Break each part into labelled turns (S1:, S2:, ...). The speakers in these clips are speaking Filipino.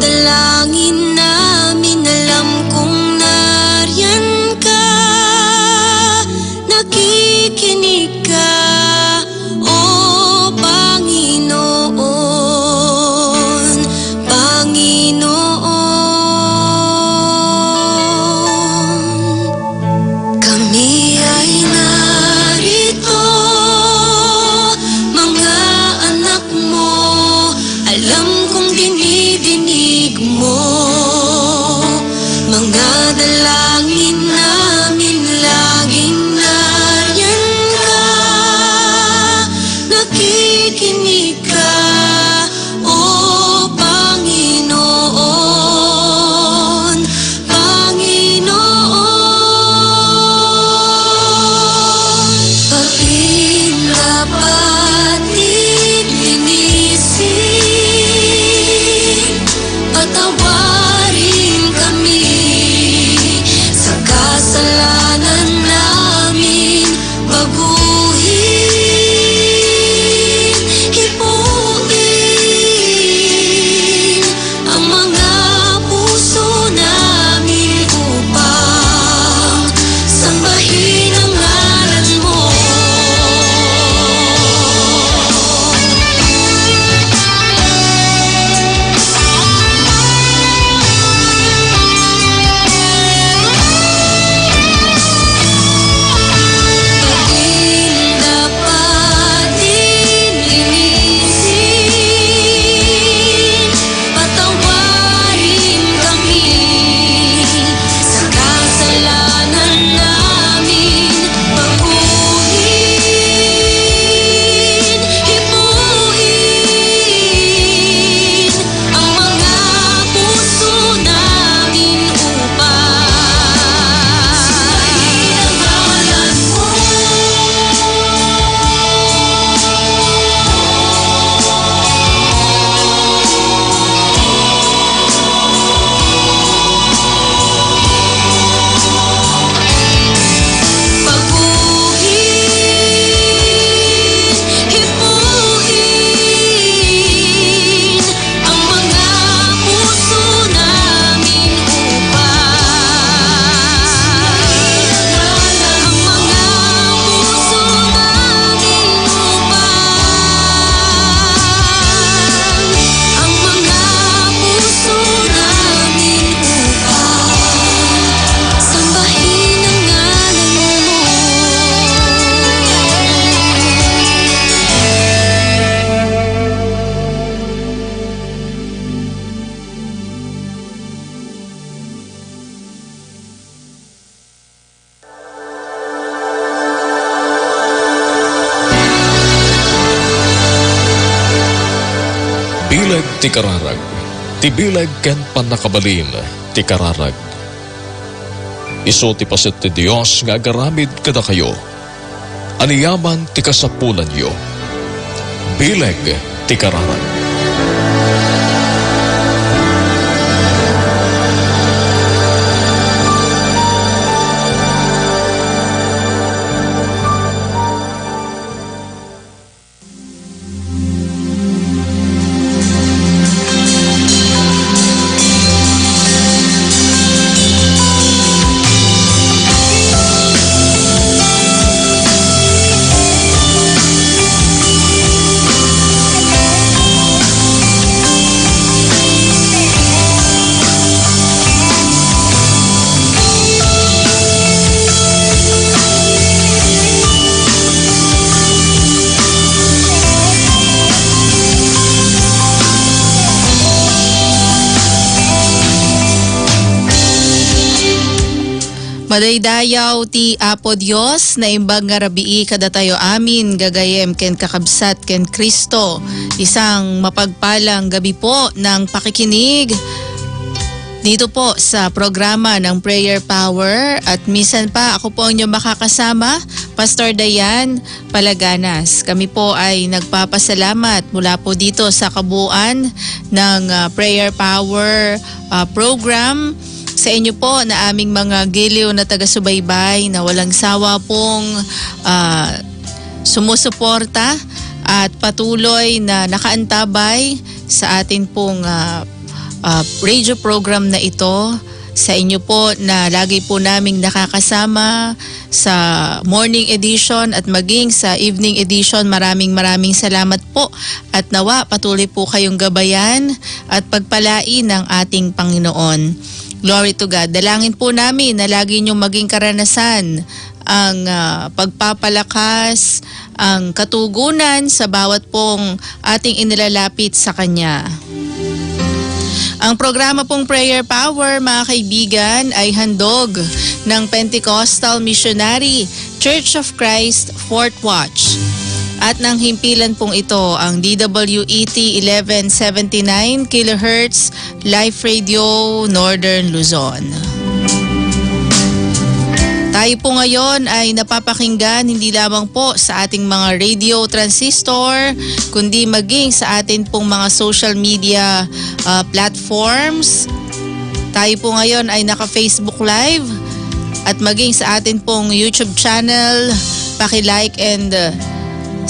S1: dalangin namin, alam kong nariyan ka, nakikinig ka, o Panginoon, Panginoon. Kami ay narito, mga anak mo, alam kong dinidinig mo, mga dalangin namin, laging nariyan ka, nakikinig ka, o Panginoon, Panginoon. Papindapatin, linisin, patawarin kami sa kasalanan namin, baguhin, hipuin ang mga puso namin upang sambahin ang ngalan mo. Papindapatin, linisin, patawarin kami sa kasalanan namin, baguhin, hipuin ang mga puso namin upang sambahin ang ngalan mo. Baguhin, hipuin ang mga puso namin upang ang mga puso namin ang mga puso namin sambahin ang ngalan mo.
S2: Bilag ti kararag, ti bilag ken panakabalin, ti kararag. Iso ti paset ti Dios nga agaramid kada kayo, aniyaman ti kasapulan yo. Bilag ti kararag.
S3: Madaydayaw ti Apo Dios na imbag nga rabii kada tayo amin gagayem ken kakabsat ken Kristo. Isang mapagpalang gabi po ng pakikinig dito po sa programa ng Prayer Power, at minsan pa ako po ang inyong makakasama, Pastor Dayan Palaganas. Kami po ay nagpapasalamat mula po dito sa kabuuan ng Prayer Power program sa inyo po na aming mga giliw na taga-subaybay na walang sawa pong sumusuporta at patuloy na nakaantabay sa atin pong radio program na ito. Sa inyo po na lagi po naming nakakasama sa morning edition at maging sa evening edition. Maraming salamat po at nawa patuloy po kayong gabayan at pagpalain ng ating Panginoon. Glory to God. Dalangin po namin na lagi niyong maging karanasan ang pagpapalakas, ang katugunan sa bawat pong ating inilalapit sa Kanya. Ang programa pong Prayer Power, mga kaibigan, ay handog ng Pentecostal Missionary Church of Christ Fourth Watch. At nang himpilan pong ito ang DWET 1179 kHz Life Radio Northern Luzon. Tayo po ngayon ay napapakinggan hindi lamang po sa ating mga radio transistor, kundi maging sa atin pong mga social media platforms. Tayo po ngayon ay naka-Facebook Live at maging sa atin pong YouTube channel. Paki-like and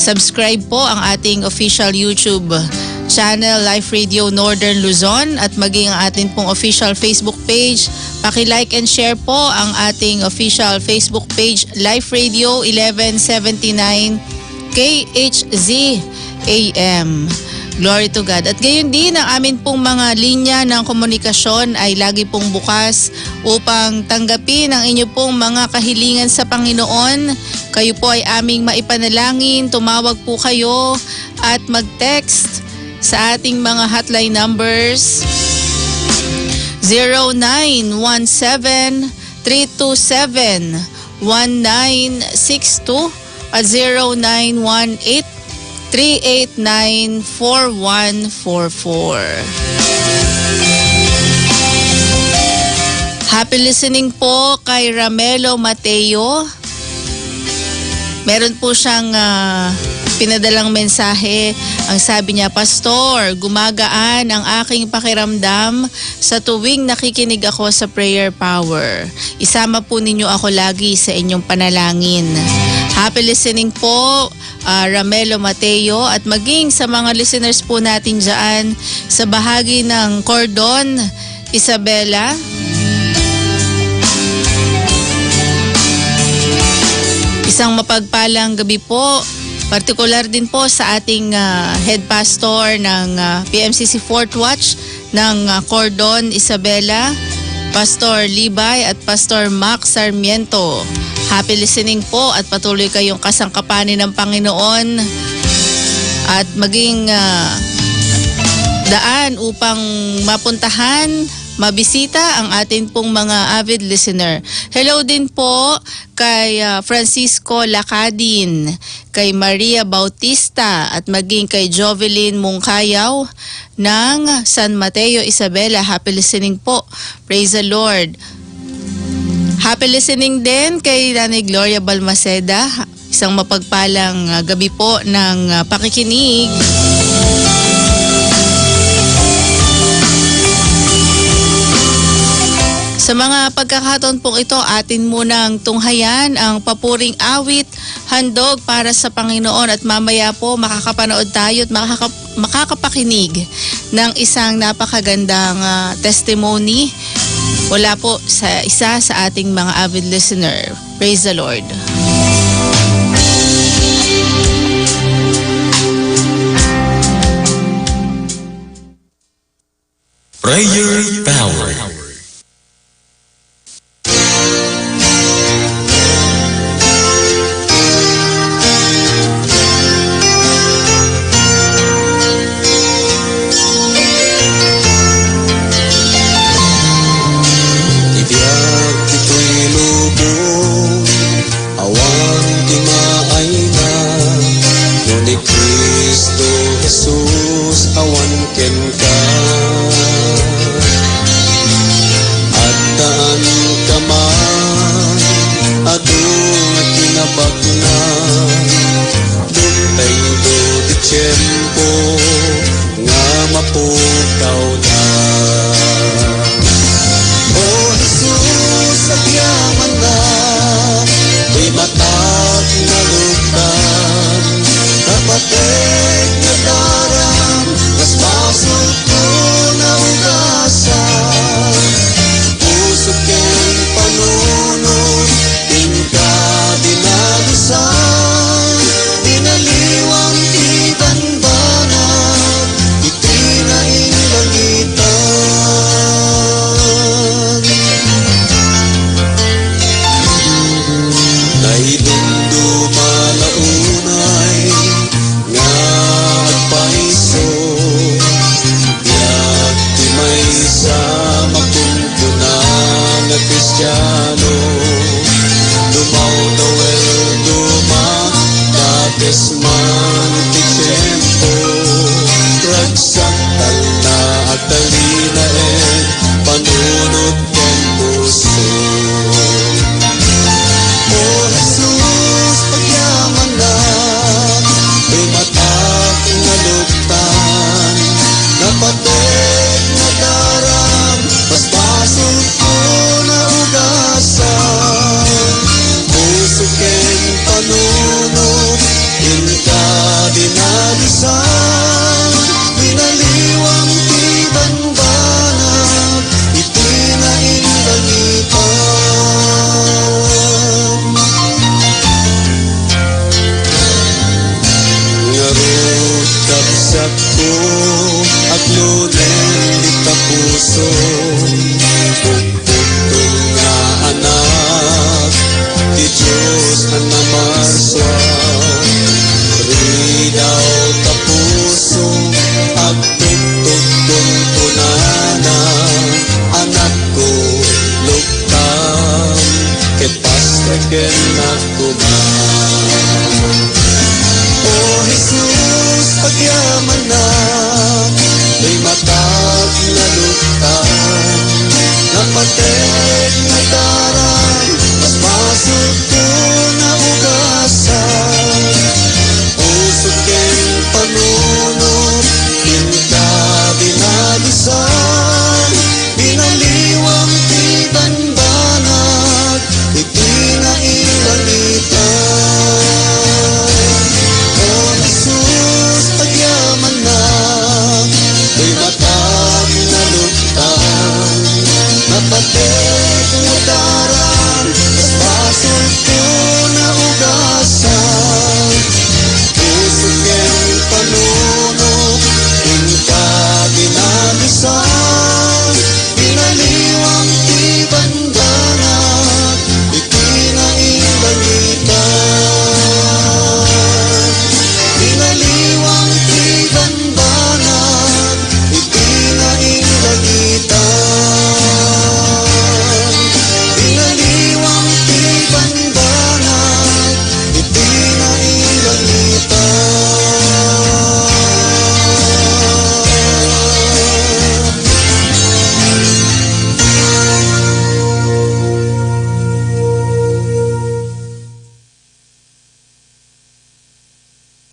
S3: subscribe po ang ating official YouTube channel Life Radio Northern Luzon at maging ang ating pong official Facebook page. Paki-like and share po ang ating official Facebook page Life Radio 1179 KHZ AM. Glory to God. At gayon din ang amin pong mga linya ng komunikasyon ay lagi pong bukas upang tanggapin ang inyo pong mga kahilingan sa Panginoon. Kayo po ay aming maipanalangin, tumawag po kayo at mag-text sa ating mga hotline numbers 0917-327-1962 at 0918-389-4144. Happy listening po kay Ramelo Mateo. Meron po siyang pinadalang mensahe. Ang sabi niya, Pastor, gumagaan ang aking pakiramdam sa tuwing nakikinig ako sa Prayer Power. Isama po ninyo ako lagi sa inyong panalangin. Happy listening po, Ramelo Mateo, at maging sa mga listeners po natin dyan sa bahagi ng Cordon, Isabela. Isang mapagpalang gabi po. Partikular din po sa ating head pastor ng PMCC Fourth Watch ng Cordon, Isabela, Pastor Libay at Pastor Max Sarmiento. Happy listening po at patuloy kayong kasangkapanin ng Panginoon at maging daan upang mapuntahan, mabisita ang atin pong mga avid listener. Hello din po kay Francisco Lacadin, kay Maria Bautista at maging kay Jovelyn Mungkayaw ng San Mateo, Isabela. Happy listening po. Praise the Lord. Happy listening din kay Nanay Gloria Balmaceda. Isang mapagpalang gabi po ng pakikinig. Sa mga pagkakataon pong ito, atin munang tunghayan ang papuring awit, handog para sa Panginoon at mamaya po makakapanood tayo at makakapakinig ng isang napakagandang testimony wala po sa isa sa ating mga avid listener. Praise the Lord.
S2: Prayer Power.
S4: puso, bukbukong nga anak, ti Diyos na namarswa. Ridaw ta puso, agtugtog kong tunana, anak ko, lugtam, kepaskagen nagkuman. O Jesus, pagyaman na, may matag na lugtam, napatek na darang, mas masod ko na ugasan. Pusod ken panunod, pinta binalusan, binaliwang ti banbanag, iti na ilangitan. O Jesus, pagyaman na, may matag na lugtan, napatek na darang, mas masod ko na ugasan. Pusod ken panunod, pinta binalusan, binaliwang ti banbanag, iti na ilangitan. Binaliwang ti banbanag, iti na ilangitan. Binaliwang ti banbanag, iti na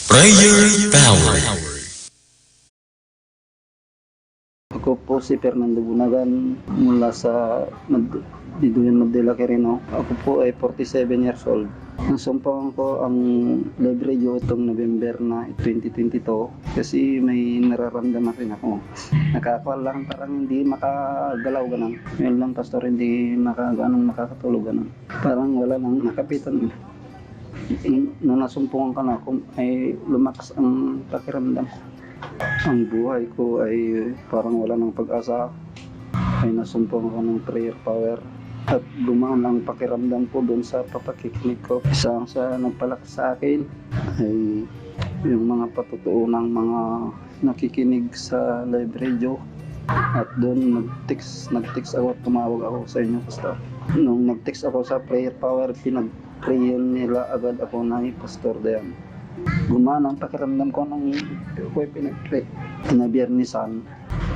S2: Prayer Power.
S5: Ako po si Fernando Bunagan mula sa Biduyan, Mandela, Quirino. Ako po ay 47 years old. Nasumpangan ko ang live radio itong November na 2022 kasi may nararamdaman rin ako. Nakakawal lang, parang hindi makagalaw ganun. Ngayon lang, pastor, hindi makakatulog ganun. Parang wala nang nakapitan. Nung nasumpungan ka na ako, ay lumakas ang pakiramdam ko. Ang buhay ko ay parang wala ng pag-asa. Ay nasumpungan ko ng prayer power. At gumaan ang pakiramdam ko doon sa papakikinig ko. Isang sa nagpalakas sa akin ay yung mga patutuo ng mga nakikinig sa live radio. At doon nag-text ako, tumawag ako sa inyo, pastor. Nung nag-text ako sa prayer power, pinag-prayan nila agad ako na Pastor Dayan. Gumana ang pakiramdam ko nung ako pinag-pray. Na Biyernesan,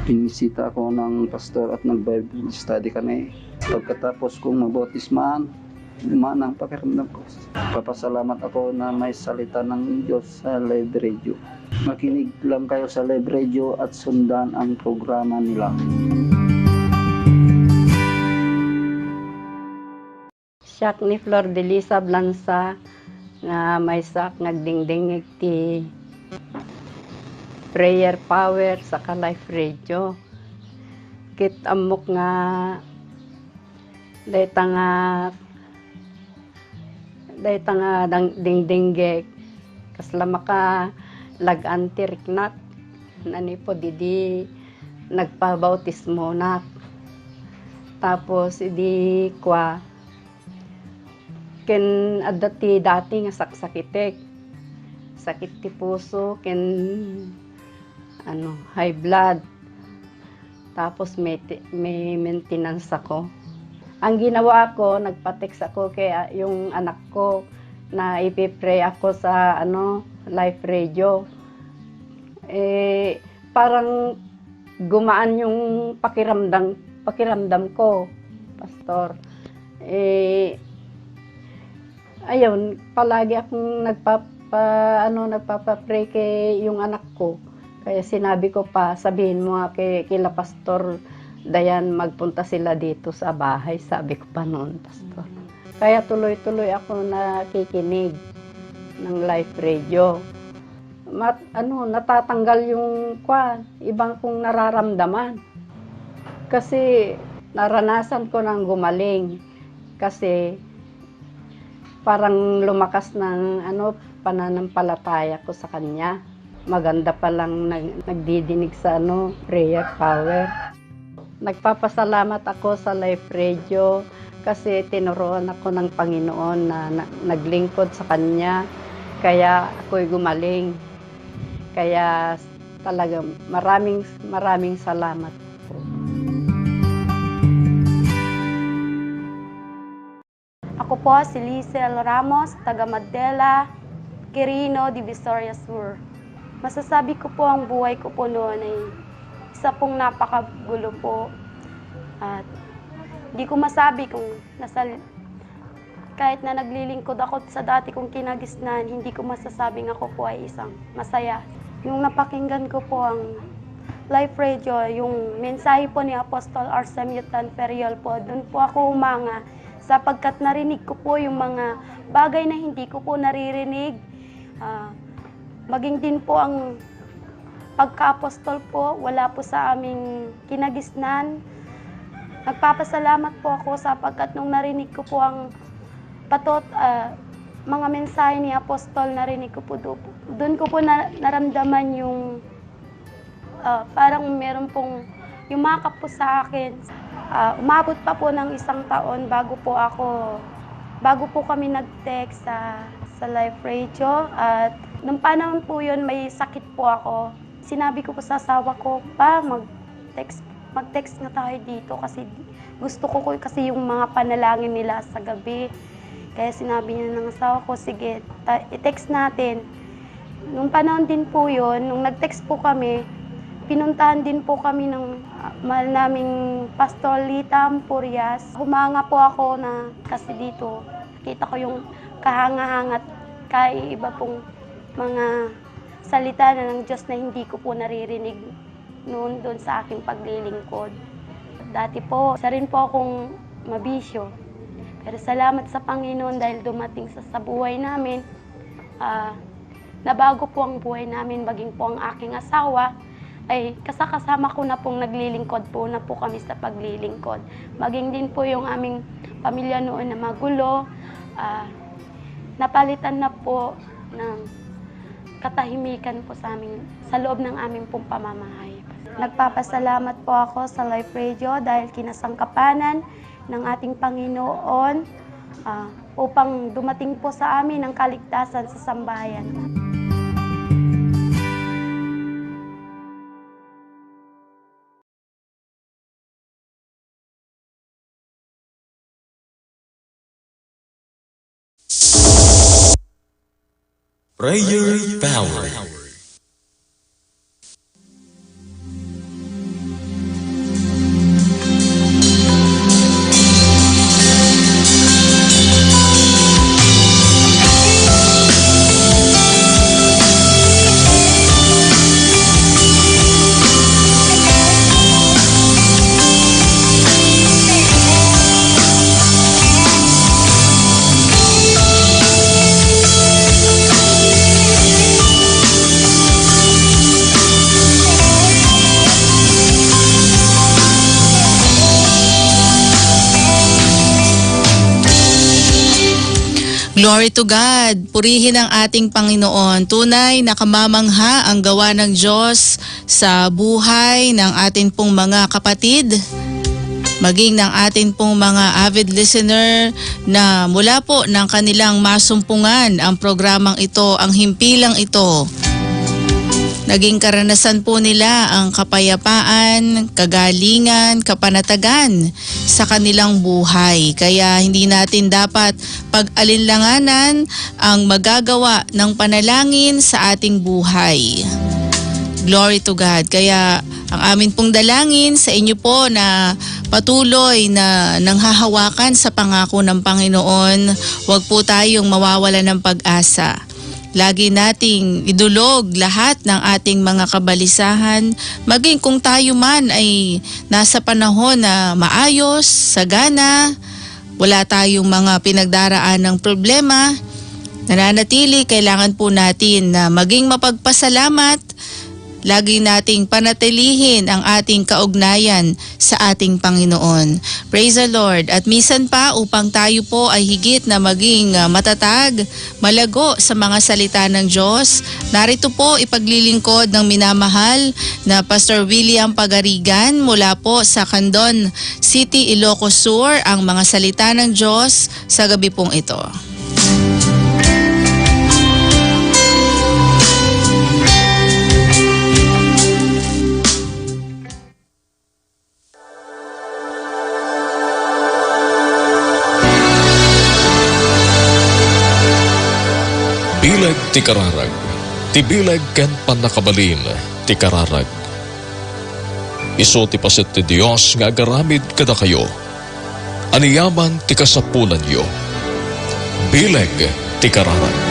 S5: pinisita ako ng pastor at nag-Bible study kami. Pagkatapos kong mabautisman, gumana ang pakiramdam ko. Papasalamat ako na may salita ng Diyos sa live radio. Makinig lang kayo sa live radio at sundan ang programa nila.
S6: Siyak ni Flor de Lisa Blanza nga may sak nagdingding ti prayer power sa life radio. Kit amok nga dayta nga dingdinggek kasla maka lag-antiriknat nani po didi nagpabautismo na. Tapos idi kwa ken adati dati nga saksakitek, sakit ti puso, ken high blood. Tapos may maintenance ako. Ang ginawa ko, nagpa-text ako kay yung anak ko na ipipray ako sa live radio. Parang gumaan yung pakiramdam ko, pastor. Ayun, palagi akong nagpapa-pray kay yung anak ko. Kaya sinabi ko pa, sabihin mo nga kila Pastor Dayan, magpunta sila dito sa bahay. Sabi ko pa noon, pastor. Kaya tuloy-tuloy ako nakikinig ng live radio. Natatanggal yung ibang kong nararamdaman. Kasi naranasan ko nang gumaling. Kasi parang lumakas ng pananampalataya ko sa kanya. Maganda pa lang nagdidinig sa prayer power. Nagpapasalamat ako sa Life Radio kasi tinuruan ako ng Panginoon na naglingkod sa Kanya. Kaya ako'y gumaling. Kaya talagang maraming salamat po.
S7: Ako po si Lizel Ramos, taga Mandela, Quirino, Divisoria Sur. Masasabi ko po ang buhay ko po noon ay isa pong napakagulo po. At hindi ko masabi kung kahit na naglilingkod ako sa dati kong kinagisnan, hindi ko masasabing ako po ay isang masaya. Yung napakinggan ko po ang Life Radio, yung mensahe po ni Apostol Arsemio Tanferiol po, doon po ako umanga sapagkat narinig ko po yung mga bagay na hindi ko po naririnig. Maging din po ang pagka-apostol po, wala po sa aming kinagisnan. Nagpapasalamat po ako sapagkat nung narinig ko po ang mga mensahe ni Apostol, narinig ko po doon ko po naramdaman yung parang meron pong yumakap po sa akin. Umabot pa po ng 1 taon bago po kami nag-text sa Life Radio. At nung panahon po yun, may sakit po ako. Sinabi ko po sa asawa ko, mag-text na tayo dito kasi gusto ko kasi yung mga panalangin nila sa gabi. Kaya sinabi niya ng asawa ko, sige, i-text natin. Nung panahon din po yun, nung nag-text po kami, pinuntahan din po kami ng mahal naming Pastor Lita Ampurias. Humanga po ako na kasi dito, nakita ko yung kahanga-hangat, iba pong mga salita na ng Diyos na hindi ko po naririnig noon doon sa aking paglilingkod. Dati po, isa rin po akong mabisyo. Pero salamat sa Panginoon dahil dumating sa buhay namin. Nabago po ang buhay namin, maging po ang aking asawa. Ay kasama ko na pong naglilingkod po na po kami sa paglilingkod. Maging din po yung aming pamilya noon na magulo. Napalitan na po ng katahimikan po sa loob ng aming pong pamamahay. Nagpapasalamat po ako sa Life Radio dahil kinasangkapanan ng ating Panginoon upang dumating po sa amin ang kaligtasan sa sambahayan.
S2: Prayer Power.
S3: Glory to God. Purihin ang ating Panginoon. Tunay na kamamangha ang gawa ng Diyos sa buhay ng atin pong mga kapatid, maging ng atin pong mga avid listener na mula po ng kanilang masumpungan ang programang ito, ang himpilang ito. Naging karanasan po nila ang kapayapaan, kagalingan, kapanatagan sa kanilang buhay. Kaya hindi natin dapat pag-alinlanganan ang magagawa ng panalangin sa ating buhay. Glory to God. Kaya ang amin pong dalangin sa inyo po na patuloy na nanghahawakan sa pangako ng Panginoon, huwag po tayong mawawala ng pag-asa. Lagi nating idulog lahat ng ating mga kabalisahan, maging kung tayo man ay nasa panahon na maayos, sagana, wala tayong mga pinagdaraan ng problema, nananatili, kailangan po natin na maging mapagpasalamat lagi nating panatilihin ang ating kaugnayan sa ating Panginoon. Praise the Lord. At minsan pa upang tayo po ay higit na maging matatag, malago sa mga salita ng Diyos, narito po ipaglilingkod ng minamahal na Pastor William Pagarigan mula po sa Candon City, Ilocos Sur, ang mga salita ng Diyos sa gabi pong ito.
S2: Bilag ti kararag, ti bilag ken panakabalin, ti kararag. Isu ti paset ti Dios nga agaramid kada kayo, aniyaman ti kasapulan yo. Bilag ti kararag.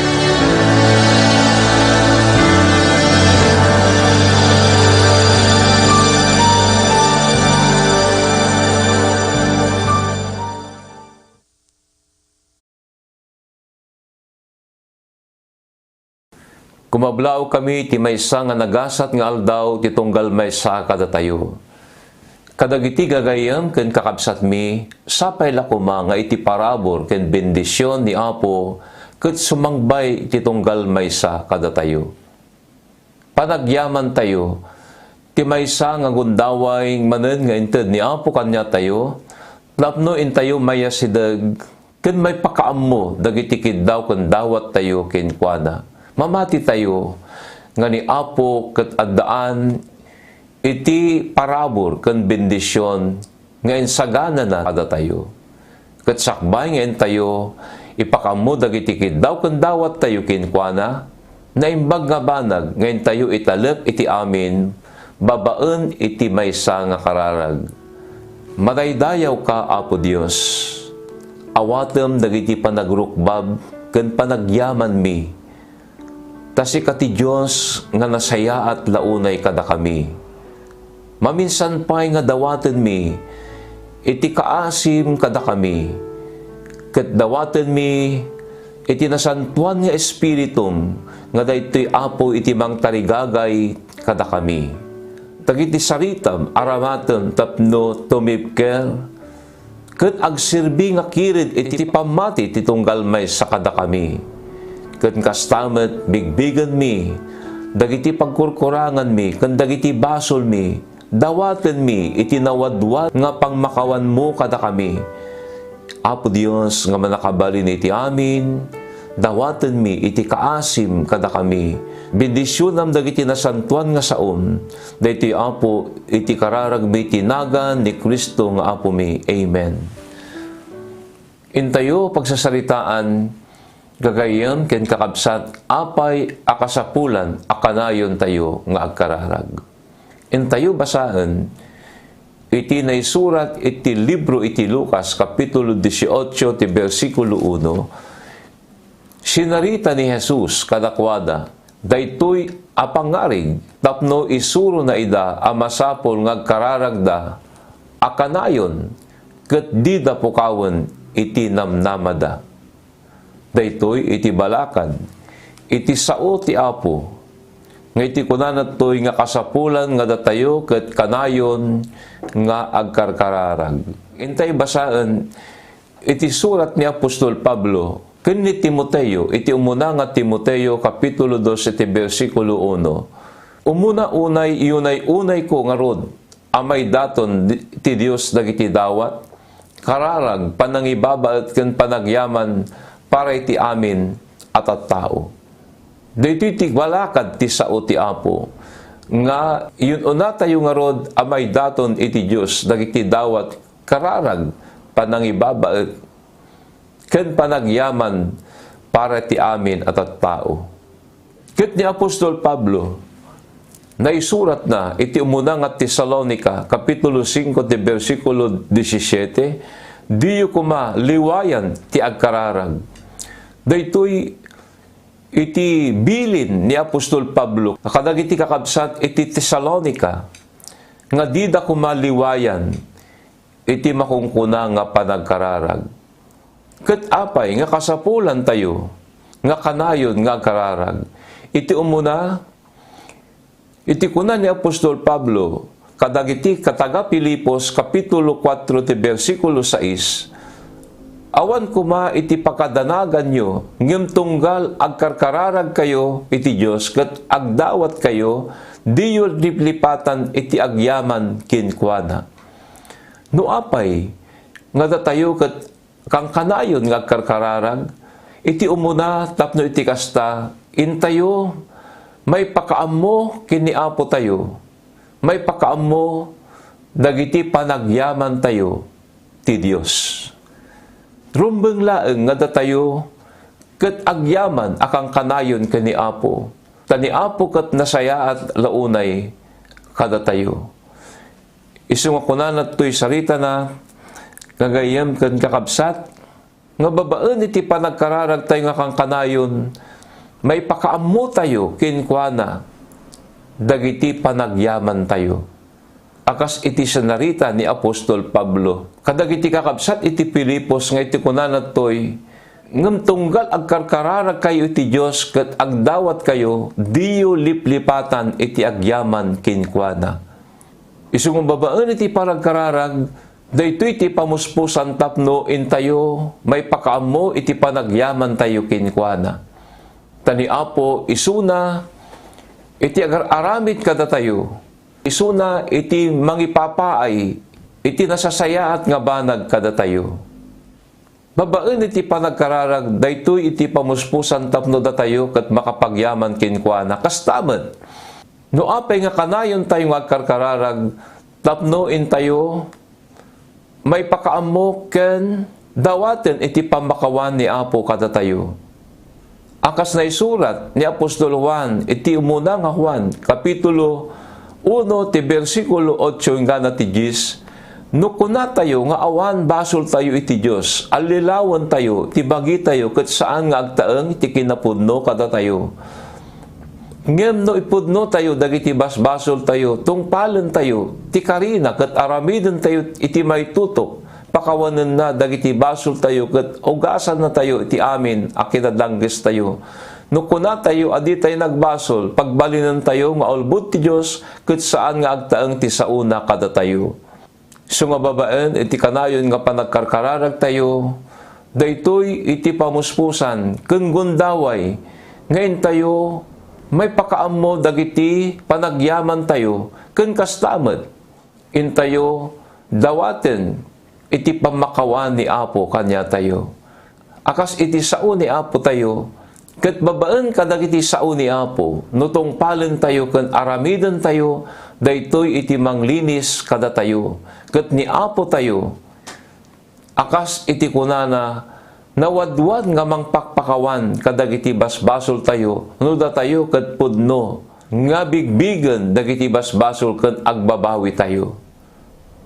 S8: Kumablaw kami ti maysa nga nagasat nga aldaw ti tunggal maysa kada tayo. Kadagiti gagayem ken kakabsat mi, sapay la kuma nga iti parabor ken bendisyon ni Apo ket sumangbay ti tunggal maysa kada tayo. Panagyaman tayo, ti maysa nga gundaway manen nga inted ni Apo kanya tayo, tapno intayo mayasideg ken may pakaammo dagiti kiddaw ken dawat tayo ken kuana. Mamati tayo nga ni Apo ket addaan iti parabor ken bendisyon nga insagana na kada tayo. Ket sakbay nga tayo ipakaammo dagiti kiddaw ken dawat tayo ken kuana, naimbag nga banag nga tayo italek iti amin babaen iti maysa nga kararag. Madaydayaw ka, Apo Dios. Awatem dagiti panagrukbab ken panagyaman mi. Tasi kati Diyos nga nasaya at launay kada kami. Maminsan pa'y nga dawaten mi, iti kaasim kada kami. Ket dawaten mi, iti nasantuan nga espiritum, nga daytoy Apo iti mang tarigagay kada kami. Tagiti saritam, aramaten, tapno, tumipker, ket agsirbi nga kirid iti pamati titunggal may sa kada kami. Ken kastamet bigbigan mi, dagiti pagkurkurangan mi, ken dagiti basol mi, dawaten mi, iti nawadwad nga pangmakawan mo kada kami. Apo Dios nga manakabalin iti amin, dawaten mi, iti kaasim kada kami. Bendisyonam dagiti nasantuan nga saom, daytoy Apo, iti kararag mi tinagan ni Kristo nga Apo mi. Amen. Intayo pagsasaritaan, gagayem ken kakabsat, apay akasapulan akanayon tayo nga agkararag. Intayo basaen, iti naisurat iti libro iti Lucas, kapitulo 18, ti versikulo 1, sinarita ni Jesus kadakwada, daytoy apangarig, tapno isuro na ida amasapol nga agkararag da, akanayon, ket di da pukawen iti namnamada. Daytoy iti balakad, iti sao ti Apo, nga iti kunanat toy nga kasapulan nga datayo ket kanayon nga agkarkararag. Intay basaan, iti surat ni Apostol Pablo, ken ni Timoteo, iti umuna nga Timoteo, kapitulo 2, iti versikulo 1, umuna-unay, unay ko nga rod, amay daton ti Dios dagiti dawat, kararag, panangibaba ken panagyaman, para iti amin at tao. Dito iti balakad ti sao ti Apo, nga yun una tayo nga rod amay daton iti Diyos, dagiti dawat kararag, panangibaba, ken panagyaman para iti amin at tao. Ket ni Apostol Pablo, naisurat na iti umuna nga Tesalonica, kapitulo 5, ti versikulo 17, diyo kuma liwayan ti agkararag. Daytoy iti bilin ni Apostol Pablo, kadagiti kakabsat iti Tesalonica, nga di da kumaliwayan, iti makungkuna nga panagkararag. Ket apay nga kasapulan tayo, nga kanayon nga kararag, iti umuna, Iti kuna ni Apostol Pablo, kadagiti kataga Pilipos, Kapitulo 4, ti versikulo 6, awan kuma iti pakadanagan nyo, ngem tunggal agkarkararag kayo iti Diyos, ket agdawat kayo, diyo liplipatan iti agyaman kinkwana. No apay, nga datayo ket kang kanayon nga agkarkararag, iti umuna tapno iti kasta, intayo, may pakaammo kiniapo tayo, may pakaammo dagiti panagyaman tayo ti Dios. Rumbeng laeng nga datayo ket agyaman akang kanayon kaniapo. Taniapo ket nasaya at launay kadatayo. Isu nga kunan to'y sarita na ngagayem ken kakabsat nga babaen iti panagkararag tayo nga kang kanayon, may pakaammo tayo kinkwana dagiti panagyaman tayo. Akas iti sanarita ni Apostol Pablo. Kadagiti kakabsat iti Pilipos nga iti kunanat toy, ngem tunggal agkarkararag kayo iti Diyos ket agdawat kayo, diyo liplipatan iti agyaman kinkwana. Isung babaen iti paragkararag, daytoy iti pamuspusan tapno intayo, may pakaammo iti panagyaman tayo kinkwana. Tani Apo, isuna, iti aramid kada tayo. Isuna, iti mangipapaay, iti nasasayaat nga banag kada tayo. Babaen iti panagkararag, daytoy iti pamuspusan tapno da tayo kat makapagyaman kinkwana. Kastaman, no apay nga kanayon tayo nga agkarkararag, tapno intayo, may pakaammo ken dawaten iti pamakawan ni Apo kada tayo. Akas na isurat ni Apostol Juan, iti umuna nga Juan, Kapitulo 1, ti versikulo 8, nga ti 10, no kuna tayo nga awan basol tayo iti Diyos, alilawan tayo, ti bagi tayo, ket saan nga agtaeng iti kinapudno kada tayo. Ngem no ipudno tayo, dagiti basbasol tayo, tungpalen tayo, ti karina, ket aramiden tayo, iti may tutok, pakawanan na dagiti basol tayo ket ugasan na tayo iti amin a kinadangges tayo. No kuna tayo adi tayo nagbasol, pagbalinan tayo maulbud ti Dios ket saan nga agtaeng ti sauna kada tayo. So nga babaen iti kanayon nga panagkarkararag tayo, daytoy iti pamuspusan ken gundaway ngayon tayo may pakaammo dagiti panagyaman tayo ken kastamet intayo dawaten iti pamakawan ni Apo kanya tayo. Akas iti sao ni Apo tayo, ket babaen kadagiti sao ni Apo, nutong palen tayo ken aramiden tayo, daytoy iti manglinis kada tayo. Ket ni Apo tayo, akas iti kunana, nawadwad nga mangpakpakawan kadagiti basbasol tayo, nuda tayo ket pudno, nga bigbigen dagiti basbasol ken agbabawi tayo.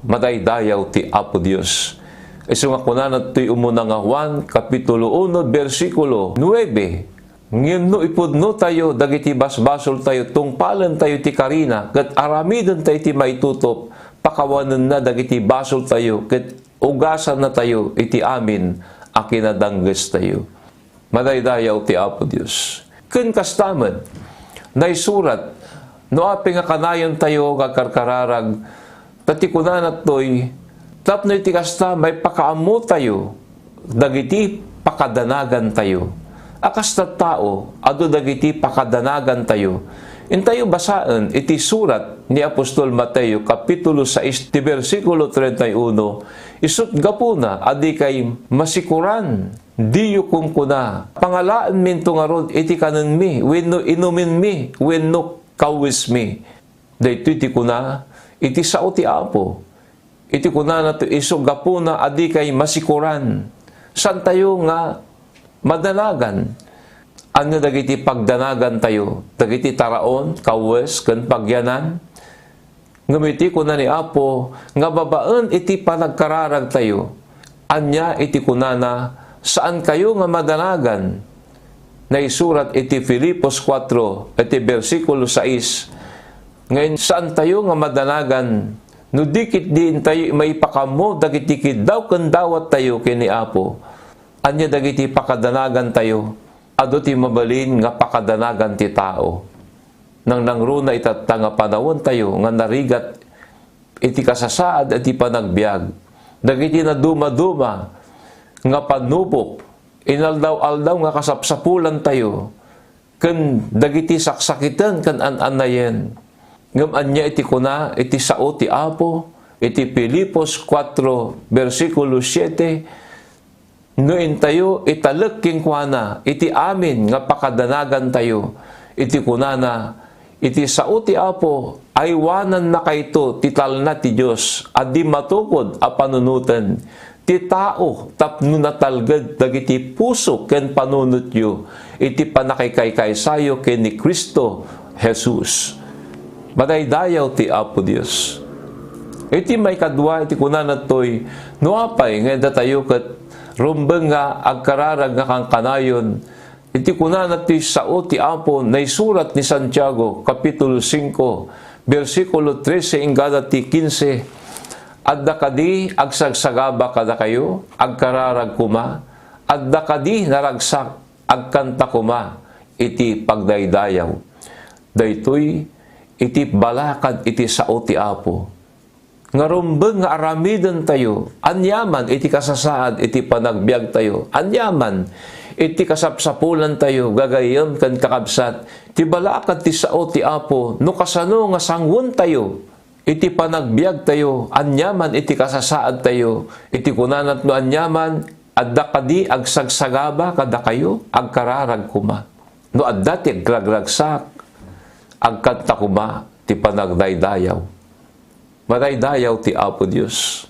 S8: Madaydayaw ti Apo Dios. Isu nga kunanat to'y umuna nga Juan, Kapitulo 1, versikulo 9. Ngem no ipudno tayo, dagiti basbasol tayo, tungpalan tayo ti karina, ket aramiden tayo ti maitutop, pakawanan na dagiti basol tayo, ket ugasan na tayo, iti amin, akinadangges tayo. Madaydayaw ti Apo Dios. Ken kastaman, naisurat, no api nga kanayon tayo, kakarkararag, tati kunanat to'y, tapno iti kasta, may pakaammo tayo, dagiti pakadanagan tayo. Akas na tao, ado dagiti pakadanagan tayo. Intayo basaan, iti surat ni Apostol Mateo, Kapitulo 6, ti versikulo 31, isut gapuna, adi kay masikuran, diyo kung kuna, pangalaan min tungarod, iti kanan mi, wenno inumin mi, wenno kawis mi. Dahito iti kuna, iti sao ti Apo, iti kuna na to iso gapuna adi kay masikuran. San tayo nga madanagan? Ano dagiti pagdanagan tayo? Dagiti taraon, kawes, ken pagyanan? Ngamiti kuna ni Apo, nga babaen iti panagkararag tayo. Anya iti kunana, saan kayo nga madanagan? Na isurat iti Filipos 4, iti versikulo 6, ngayon, saan tayo nga madanagan? No dikit din tayo may pakamo, dagiti daw ken dawat tayo kini Apo. Anya dagiti pakadanagan tayo, ado ti mabalin nga pakadanagan ti tao. nang nangruna itatanga panawon tayo, nga narigat iti kasasaad at ipanagbiag. Dagiti na duma-duma, nga panupok, inaldaw-aldaw nga kasapsapulan tayo, ken dagiti saksakitan ken an-anayen. Ngem anya iti kuna, iti sao ti Apo, iti Filipos 4, versikulo 7, noin tayo italek king kuana, iti amin nga pakadanagan tayo, iti kunana, iti sao ti Apo, aywanan na kayto tital na ti Diyos, at di matukod a panunutan, ti tao tapno natalged dagiti puso ken panunot yu, iti panakikaykaysayo ken ni Kristo Jesus. Madaydayaw ti Apo Dios. Iti may kadwa, iti kunan to'y nuapay nga datayo ket rumbeng nga agkararag nga kang kanayon. Iti kunan ti sao ti Apo na isurat ni Santiago, Kapitulo 5, versikulo 13, ingada ti 15, adda kadi agsagsagaba kada kayo, agkararag kuma, adda kadi naragsak, agkanta kuma, iti pagdaydayaw. Daytoy iti balakad iti sao ti Apo. Nga rumbeng nga aramiden tayo, anyaman iti kasasaad iti panagbiag tayo, anyaman iti kasapsapulan tayo, gagayem ken kakabsat, ti balakad ti sao ti Apo, no kasano nga sangwon tayo, iti panagbiag tayo, anyaman iti kasasaad tayo, iti kunanat no anyaman, adda kadi agsagsagaba kada kayo, agkararag kuma. No adda ti aglaglagsak, agkanta kuma, ti panagdaydayaw. Madaydayaw ti Apo Dios.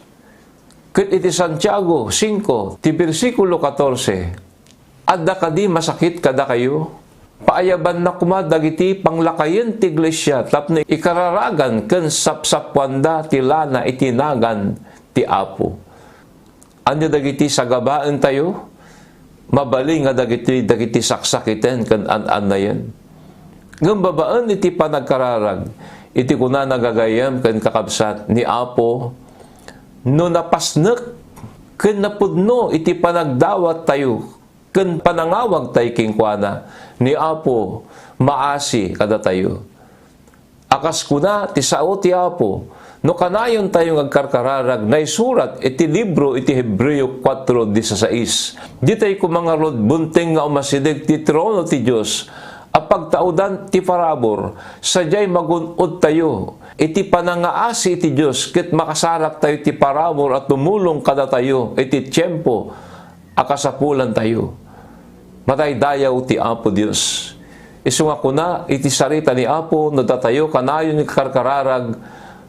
S8: Ket iti Santiago 5, ti versikulo 14, adda kadi masakit kada kayo, paayaban na kuma dagiti panglakayen ti iglesia, tapno ikararagan ken sapsapwanda ti lana itinagan ti Apo. Anya dagiti sagabaan tayo, mabaling nga dagiti saksakiten ken an-anayen. Ngem babaan iti panagkararag, iti kuna nagagayam ken kakabsat ni Apo, no napasnek ken napudno iti panagdawat tayo, ken panangawag tayo king kuana, ni Apo, maasi kada tayo. Akas kuna, ti sao ti Apo, no kanayon tayo agkarkararag, na isurat iti libro iti Hebreo 4:16. Di tayo kumangarod bunting nga umasidig ti trono ti Diyos, apagtaudan ti parabor, sadyay magunod tayo, iti panangaasi iti Diyos, ket makasarak tayo ti parabor at tumulong kada tayo, iti tiyempo, akasapulan tayo. Mataydayaw ti Apo Dios. Isunga ko na, iti sarita ni Apo, no datayo kanayon ni karkararag,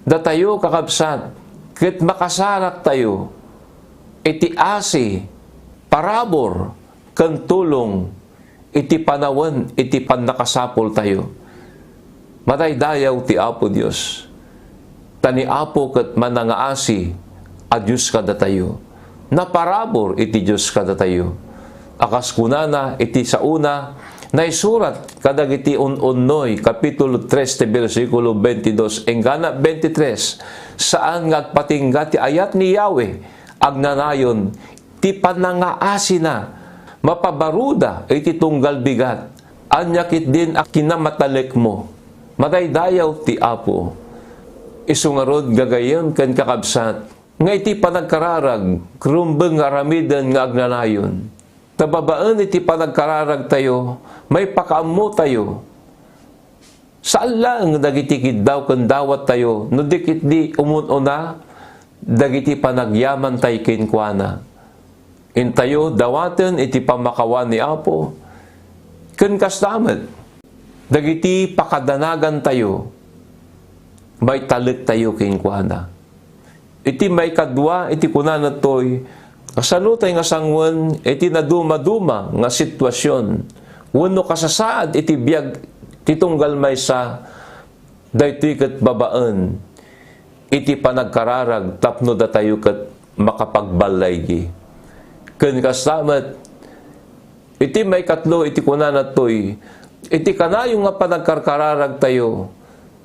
S8: datayo kakabsat, ket makasarak tayo, iti asi, parabor, ken tulong, iti panawan, iti panakasapol tayo. Mataydayaw ti Apo Dios. Tani Apo ket manangaasi, a Diyos kada tayo. Naparabor iti Diyos kada tayo. Akas kunana iti sauna, na isurat kadagiti unnoy, Kapitulo 3, versikulo 22, enggana 23, saan nga agpatingga ti ayat ni Yahweh, agnanayon, ti panangaasi na, mapabaruda iti tunggal bigat, anyakit din a kinamatalek mo. Mataydayaw ti Apo. Isungarod gagayem ken kakabsat, nga iti panagkararag, krumbeng aramiden nga agnanayon. Tababaan iti panagkararag tayo, may pakaammo tayo. Saan lang dagiti kiddaw ken dawat tayo, no dikit di umununa, dagiti panagyaman tayo kinkuana. Intayo dawaten iti pamakawan ni Apo, ken kastamet, dagiti pakadanagan tayo, may talik tayo kinkuana. Iti may kadwa, iti kunan toy, kasalutay nga sangwen, iti naduma-duma nga sitwasyon, wenno kasasaad iti biag, titunggal may sa, daytoy ket babaan, iti panagkararag, tapno datayo ket makapagbalaygi. Ken kastamet, iti may katlo, iti kunan toy, iti kanayo nga panagkarkararag tayo,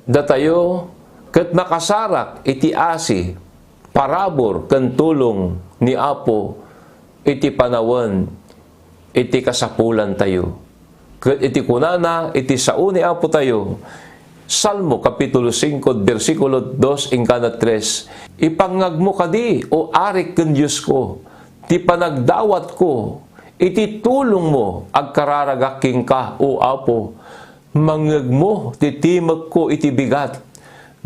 S8: datayo, ket makasarak, iti asi, parabor, ken tulong ni Apo, iti panawan, iti kasapulan tayo. Ket iti kunana, iti sao ni Apo tayo, Salmo Kapitulo 5, versikulo 2 ingkana 3, ipangag mo kadi, o arik ken Diyos ko, ti panagdawat ko, iti tulong mo, agkararagaking ka, o Apo, mangag mo, ti timag ko iti bigat,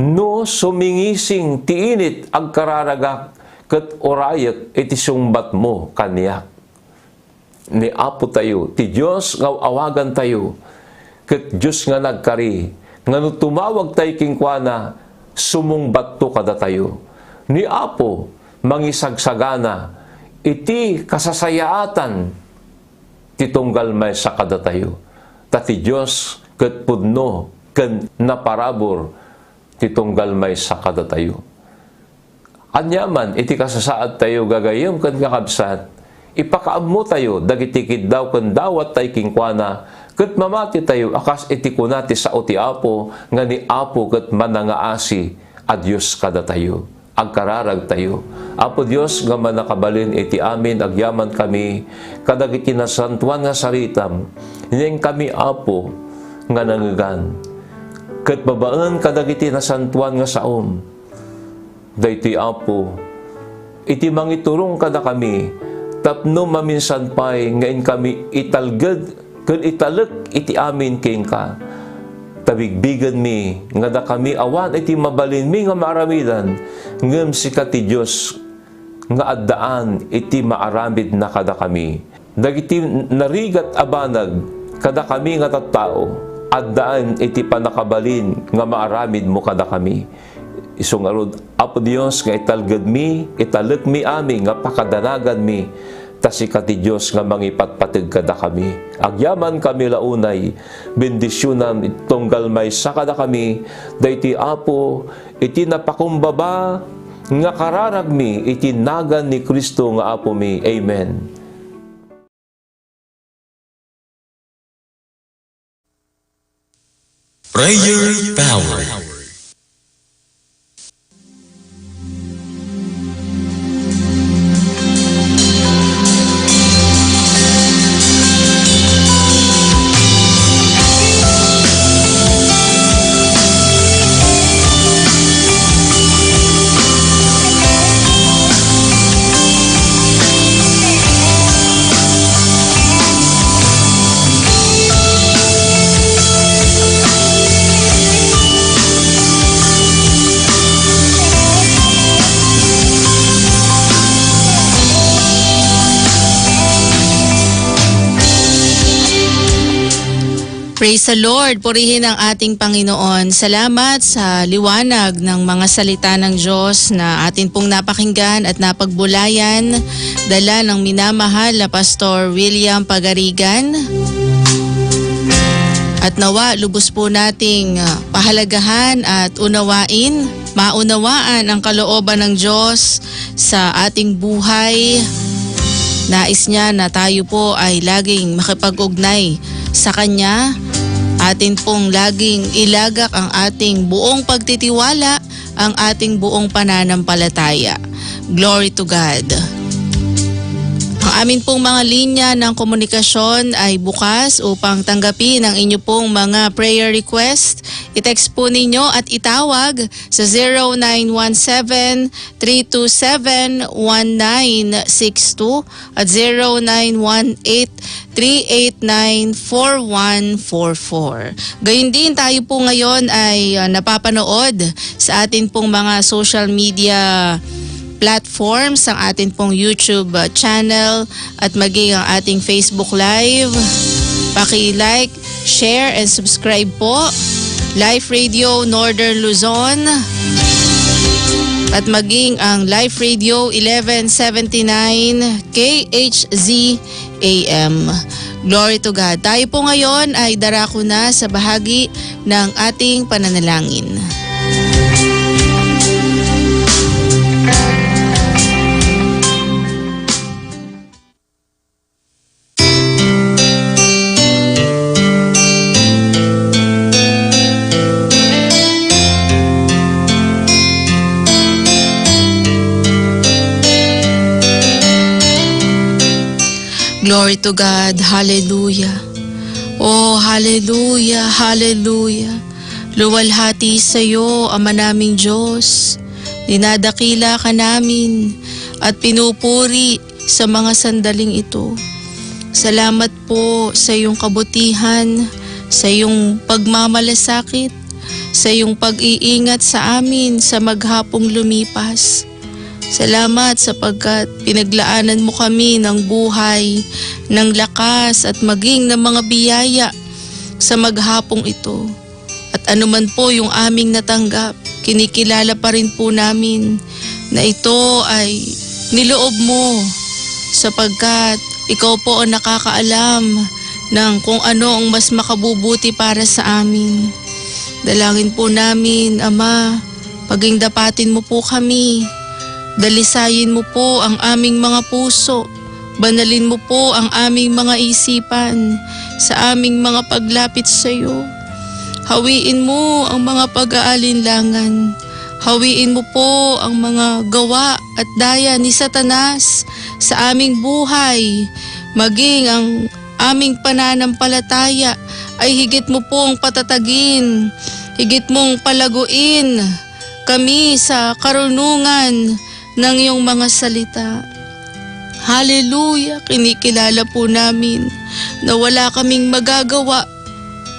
S8: no sumingising ti init, agkararagak, ket orayak, iti sumbat mo, kaniyak. Ni Apo tayo, ti Diyos nga awagan tayo, ket Diyos nga nagkari, nga no tumawag tayo kingkwana, sumungbat to kada tayo. Ni Apo, mangisagsagana, iti kasasayaatan, titunggal may sa kada tayo. Tati Diyos, ket pudno, ken naparabor, titunggal may sa kada tayo. Anyaman, iti kasasaad tayo gagayem ken kakabsat, ipakaam mo tayo, dagiti kiddaw ken dawat tayo kingkwana, ket mamati tayo, akas iti kunati sa uti Apo, nga ni Apo ket manangaasi, a Diyos kada tayo, agkararag tayo. Apo Diyos, nga manakabalin iti amin, agyaman kami, kadagiti nasantuan nga saritam, niyeng kami Apo, nga nangigan. Ket babaan kadagiti nasantuan nga saom, dayti Apo, iti mangiturong kada kami, tapno maminsan pay, ngayon kami italged, ken italek iti amin king ka. Tabigbigan mi, nga da kami awan iti mabalin mi nga maaramidan, ngem sika ti Diyos, nga addaan iti maaramid na kada kami. Dagiti narigat abanag, kada kami nga tattao, addaan iti panakabalin, nga maaramid mo kada kami. Isong arod, Apo Diyos, nga italged mi, italek mi ami, nga pakadanagan mi, tasika ti Diyos nga mangipatpatid kada kami. Agyaman kami launay, bendisyonan itonggal may sakada kami, dayti Apo, iti napakumbaba, nga kararag mi, iti nagan ni Kristo nga Apo mi. Amen.
S2: Prayer Power.
S3: Praise the Lord, purihin ang ating Panginoon. Salamat sa liwanag ng mga salita ng Diyos na atin pong napakinggan at napagbulayan. Dala ng minamahal na Pastor William Pagarigan. At nawa, lubos po nating pahalagahan at maunawaan ang kalooban ng Diyos sa ating buhay. Nais niya na tayo po ay laging makipag-ugnay sa Kanya. Atin pong laging ilagak ang ating buong pagtitiwala, ang ating buong pananampalataya. Glory to God. Ang amin pong mga linya ng komunikasyon ay bukas upang tanggapin ang inyo pong mga prayer request. I-text po ninyo at itawag sa 0917-327-1962 at 0918-389-4144. Gayun din, tayo po ngayon ay napapanood sa atin pong mga social media platforms, ang atin pong YouTube channel at maging ang ating Facebook Live. Paki-like, share, and subscribe po. Life Radio Northern Luzon at maging ang Life Radio 1179 KHZ AM. Glory to God. Tayo po ngayon ay darako na sa bahagi ng ating pananalangin. Glory to God. Hallelujah. Oh, hallelujah, hallelujah. Luwalhati sa iyo, Ama naming Diyos. Dinadakila ka namin at pinupuri sa mga sandaling ito. Salamat po sa iyong kabutihan, sa iyong pagmamalasakit, sa iyong pag-iingat sa amin sa maghapong lumipas. Salamat sapagkat pinaglaanan mo kami ng buhay, ng lakas at maging ng mga biyaya sa maghapong ito. At anuman po yung aming natanggap, kinikilala pa rin po namin na ito ay niloob mo sapagkat ikaw po ang nakakaalam ng kung ano ang mas makabubuti para sa amin. Dalangin po namin, Ama, paging dapatin mo po kami. Dalisayin mo po ang aming mga puso. Banalin mo po ang aming mga isipan sa aming mga paglapit sa iyo. Hawiin mo ang mga pag-aalinlangan. Hawiin mo po ang mga gawa at daya ni Satanas sa aming buhay. Maging ang aming pananampalataya ay higit mo pong patatagin. Higit mong palaguin kami sa karunungan ng iyong mga salita. Hallelujah! Kinikilala po namin na wala kaming magagawa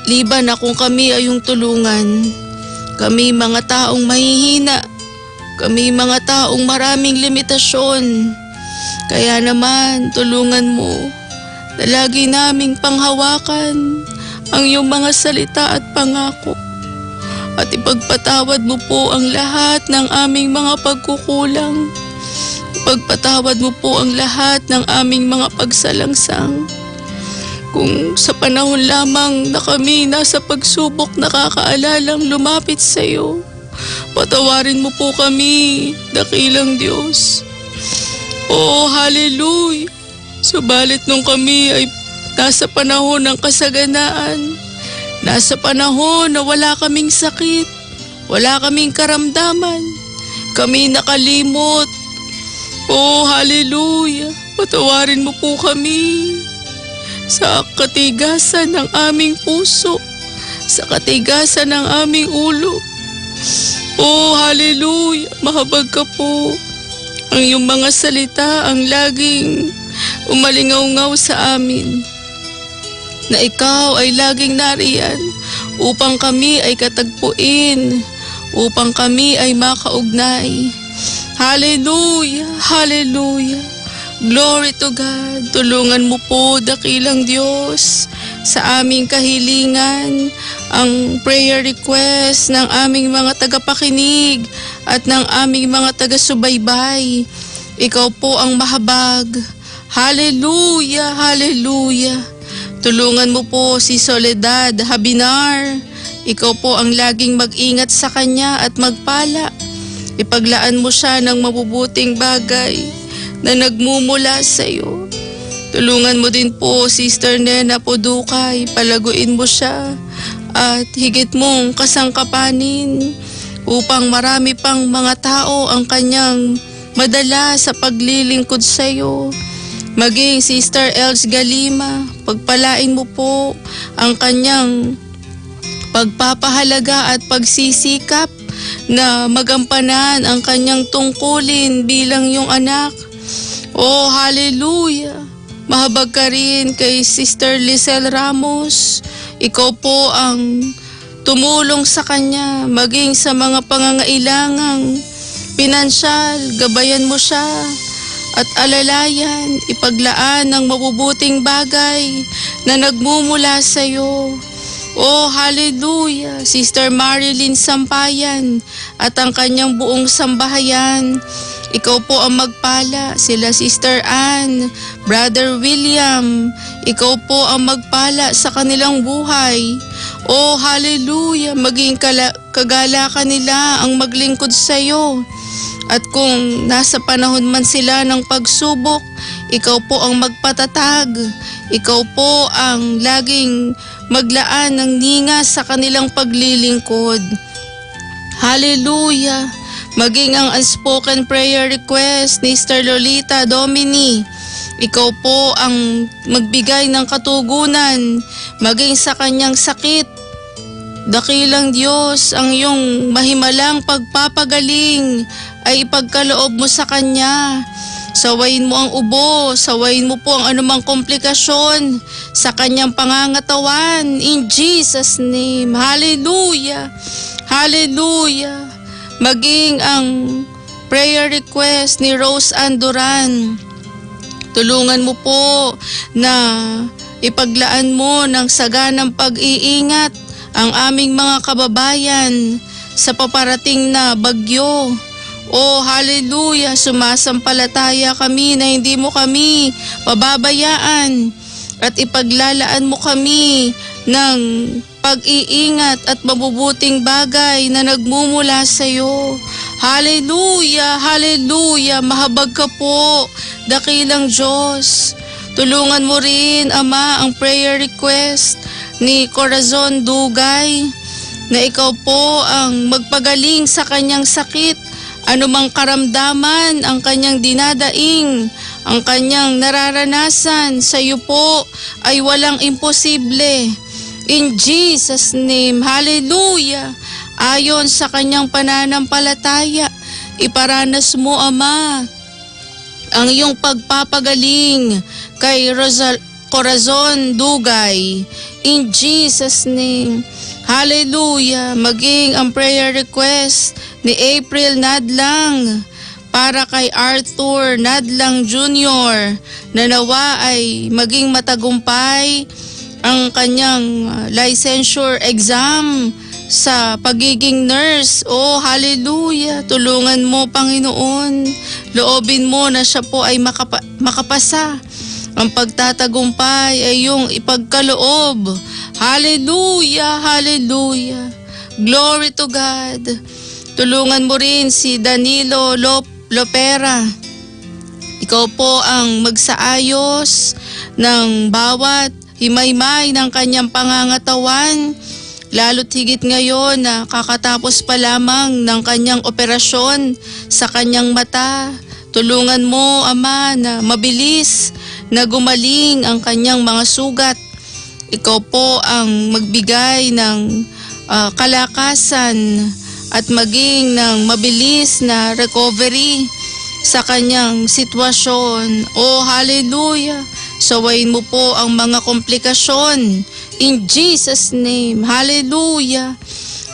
S3: liban na kung kami ay yung tulungan. Kami mga taong mahihina. Kami mga taong maraming limitasyon. Kaya naman, tulungan mo na lagi naming panghawakan ang iyong mga salita at pangako. At ipagpatawad mo po ang lahat ng aming mga pagkukulang. Ipagpatawad mo po ang lahat ng aming mga pagsalangsang. Kung sa panahon lamang na kami nasa pagsubok nakakaalalang lumapit sa iyo, patawarin mo po kami, dakilang Diyos. Oh, hallelujah! Subalit nung kami ay nasa panahon ng kasaganaan, nasa panahon na wala kaming sakit, wala kaming karamdaman, kami nakalimot. Oh, hallelujah! Patawarin mo po kami sa katigasan ng aming puso, sa katigasan ng aming ulo. Oh, hallelujah! Mahabag ka po. Ang iyong mga salita ang laging umalingaw-ngaw sa amin. Na ikaw ay laging nariyan upang kami ay katagpuin, upang kami ay makaugnay. Hallelujah! Hallelujah! Glory to God! Tulungan mo po, dakilang Diyos, sa aming kahilingan, ang prayer request ng aming mga tagapakinig at ng aming mga taga-subaybay. Ikaw po ang mahabag. Hallelujah! Hallelujah! Tulungan mo po si Soledad Habinar. Ikaw po ang laging mag-ingat sa kanya at magpala. Ipaglaan mo siya ng mabubuting bagay na nagmumula sa iyo. Tulungan mo din po Sister Nena Podukay. Palaguin mo siya at higit mong kasangkapanin upang marami pang mga tao ang kanyang madala sa paglilingkod sa iyo. Maging Sister Els Galima, pagpalain mo po ang kanyang pagpapahalaga at pagsisikap na magampanan ang kanyang tungkulin bilang iyong anak. Oh, hallelujah! Mahabag ka rin kay Sister Lizelle Ramos. Ikaw po ang tumulong sa kanya, maging sa mga pangangailangang pinansyal. Gabayan mo siya at alalayan, ipaglaan ng mabubuting bagay na nagmumula sa iyo. Oh, hallelujah! Sister Marilyn Sampayan at ang kanyang buong sambahayan. Ikaw po ang magpala. Sila Sister Ann, Brother William. Ikaw po ang magpala sa kanilang buhay. Oh, hallelujah! Maging kagalakan nila ang maglingkod sa iyo. At kung nasa panahon man sila ng pagsubok, ikaw po ang magpatatag. Ikaw po ang laging maglaan ng ninga sa kanilang paglilingkod. Hallelujah! Maging ang unspoken prayer request ni Sister Lolita Domini. Ikaw po ang magbigay ng katugunan, maging sa kanyang sakit. Dakilang Diyos, ang iyong mahimalang pagpapagaling ay ipagkaloob mo sa Kanya. Sawayin mo ang ubo, sawayin mo po ang anumang komplikasyon sa Kanyang pangangatawan. In Jesus' name, hallelujah, hallelujah. Maging ang prayer request ni Rose Anduran, tulungan mo po na ipaglaan mo ng saganang pag-iingat ang aming mga kababayan sa paparating na bagyo. Oh, hallelujah, sumasampalataya kami na hindi mo kami pababayaan at ipaglalaan mo kami ng pag-iingat at mabubuting bagay na nagmumula sa iyo. Hallelujah, hallelujah, mahabag ka po, dakilang Diyos. Tulungan mo rin, Ama, ang prayer request ni Corazon Dugay na ikaw po ang magpagaling sa kanyang sakit, anumang karamdaman ang kanyang dinadaing, ang kanyang nararanasan, sa iyo po ay walang imposible. In Jesus' name, hallelujah. Ayon sa kanyang pananampalataya, iparanas mo, Ama, ang iyong pagpapagaling kay Corazon Dugay. In Jesus' name, hallelujah. Maging ang prayer request ni April Nadlang para kay Arthur Nadlang Jr. na nawa ay maging matagumpay ang kanyang licensure exam sa pagiging nurse. Oh, hallelujah. Tulungan mo, Panginoon. Loobin mo na siya po ay makapasa. Ang pagtatagumpay ay yung ipagkaloob. Hallelujah, hallelujah. Glory to God. Tulungan mo rin si Danilo Lopera. Ikaw po ang magsaayos ng bawat himaymay ng kanyang pangangatawan. Lalo't higit ngayon na kakatapos pa lamang ng kanyang operasyon sa kanyang mata. Tulungan mo, Ama, na mabilis na gumaling ang kanyang mga sugat. Ikaw po ang magbigay ng kalakasan at maging ng mabilis na recovery sa kanyang sitwasyon. Oh, hallelujah. Sawayin mo po ang mga komplikasyon. In Jesus' name, hallelujah.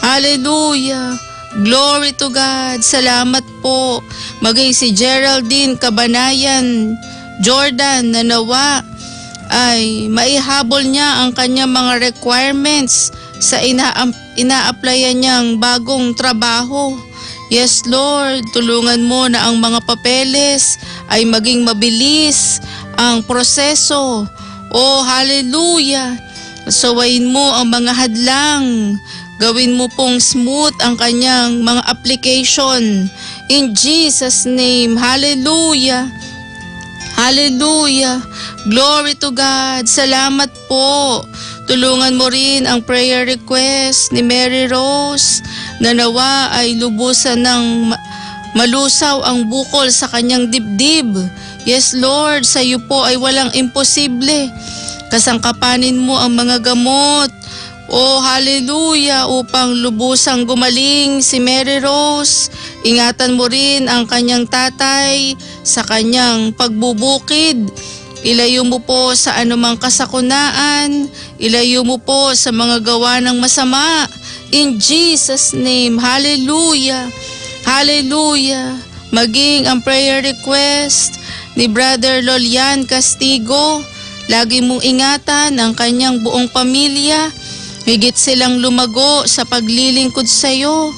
S3: Hallelujah. Glory to God. Salamat po. Maging si Geraldine Cabanayan Jordan na nawa ay maihabol niya ang kanyang mga requirements sa ina-applyan niyang bagong trabaho. Yes, Lord, tulungan mo na ang mga papeles ay maging mabilis ang proseso. Oh, hallelujah. Sawayin mo ang mga hadlang. Gawin mo pong smooth ang kanyang mga application. In Jesus' name, hallelujah. Hallelujah. Glory to God. Salamat po. Tulungan mo rin ang prayer request ni Mary Rose na nawa ay lubusan ng malusaw ang bukol sa kanyang dibdib. Yes, Lord, sa iyo po ay walang imposible. Kasangkapanin mo ang mga gamot. Oh, hallelujah, upang lubusang gumaling si Mary Rose. Ingatan mo rin ang kanyang tatay sa kanyang pagbubukid. Ilayo mo po sa anumang kasakunaan. Ilayo mo po sa mga gawa ng masama. In Jesus' name, hallelujah, hallelujah. Maging ang prayer request ni Brother Lolian Castigo. Lagi mong ingatan ang kanyang buong pamilya. Higit silang lumago sa paglilingkod sa iyo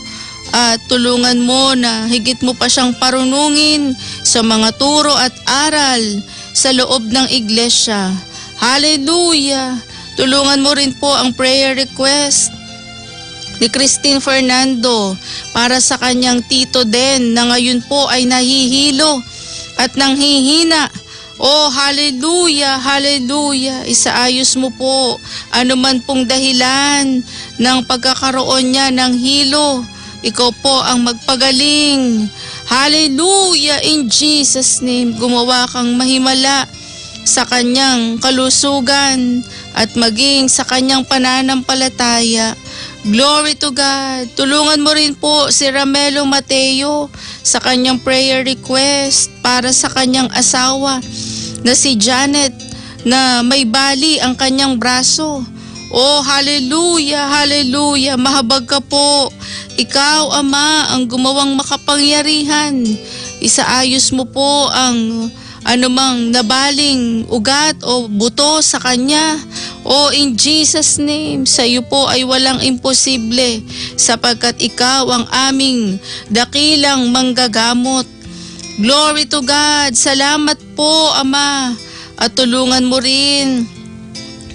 S3: at tulungan mo na higit mo pa siyang parunungin sa mga turo at aral sa loob ng iglesia. Hallelujah! Tulungan mo rin po ang prayer request ni Christine Fernando para sa kanyang tito Den na ngayon po ay nahihilo at nanghihina. Oh, hallelujah, hallelujah. Isaayos mo po anuman pong dahilan ng pagkakaroon niya ng hilo. Ikaw po ang magpagaling. Hallelujah, in Jesus' name. Gumawa kang mahimala sa kanyang kalusugan at maging sa kanyang pananampalataya. Glory to God. Tulungan mo rin po si Ramelo Mateo sa kanyang prayer request para sa kanyang asawa na si Janet na may bali ang kanyang braso. Oh, hallelujah, hallelujah. Mahabag ka po. Ikaw, Ama, ang gumawang makapangyarihan. Isaayos mo po ang anumang nabaling ugat o buto sa kanya. Oh, in Jesus' name, sa iyo po ay walang imposible sapagkat ikaw ang aming dakilang manggagamot. Glory to God. Salamat po, Ama. At tulungan mo rin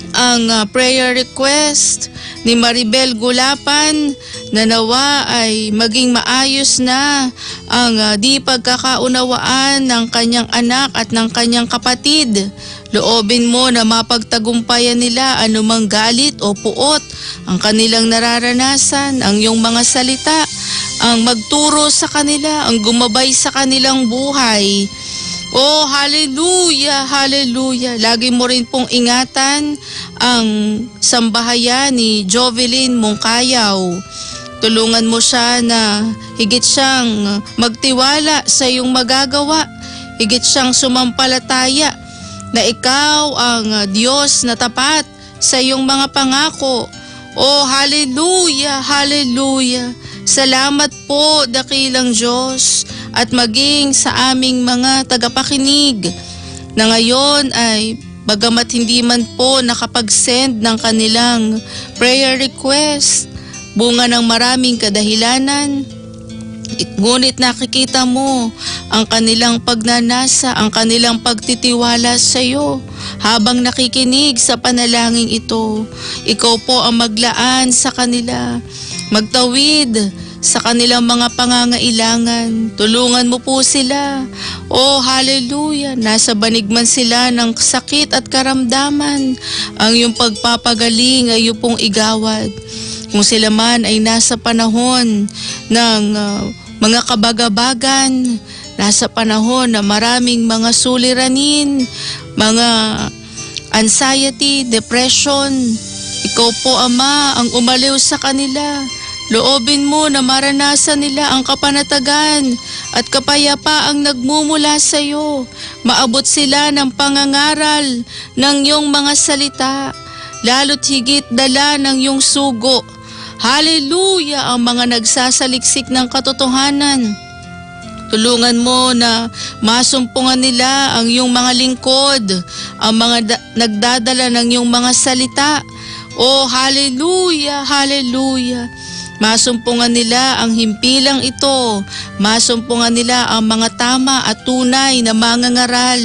S3: ang prayer request ni Maribel Gulapan na nawa ay maging maayos na ang di pagkakaunawaan ng kanyang anak at ng kanyang kapatid. Loobin mo na mapagtagumpayan nila anumang galit o puot ang kanilang nararanasan, ang iyong mga salita, ang magturo sa kanila, ang gumabay sa kanilang buhay. Oh, hallelujah, hallelujah. Lagi mo rin pong ingatan ang sambahayan ni Jovelyn Mongkayaw. Tulungan mo siya na higit siyang magtiwala sa iyong magagawa. Higit siyang sumampalataya na ikaw ang Diyos na tapat sa iyong mga pangako. Oh, hallelujah, hallelujah. Salamat po, dakilang Diyos, at maging sa aming mga tagapakinig na ngayon ay bagamat hindi man po nakapag-send ng kanilang prayer request, bunga ng maraming kadahilanan, ngunit nakikita mo ang kanilang pagnanasa, ang kanilang pagtitiwala sa iyo habang nakikinig sa panalangin ito. Ikaw po ang maglaan sa kanila, magtawid sa kanilang mga pangangailangan. Tulungan mo po sila. Oh, hallelujah. Nasa banig man sila ng sakit at karamdaman, ang iyong pagpapagaling ay iyong pong igawad. Kung sila man ay nasa panahon ng mga kabagabagan, nasa panahon na maraming mga suliranin, mga anxiety, depression, ikaw po, Ama, ang umaliw sa kanila. Loobin mo na maranasan nila ang kapanatagan at kapayapaang nagmumula sa iyo. Maabot sila ng pangangaral ng iyong mga salita, lalo't higit dala ng iyong sugo. Hallelujah, ang mga nagsasaliksik ng katotohanan. Tulungan mo na masumpungan nila ang iyong mga lingkod, ang mga nagdadala ng iyong mga salita. Oh, hallelujah, hallelujah. Masumpungan nila ang himpilang ito, masumpungan nila ang mga tama at tunay na mangangaral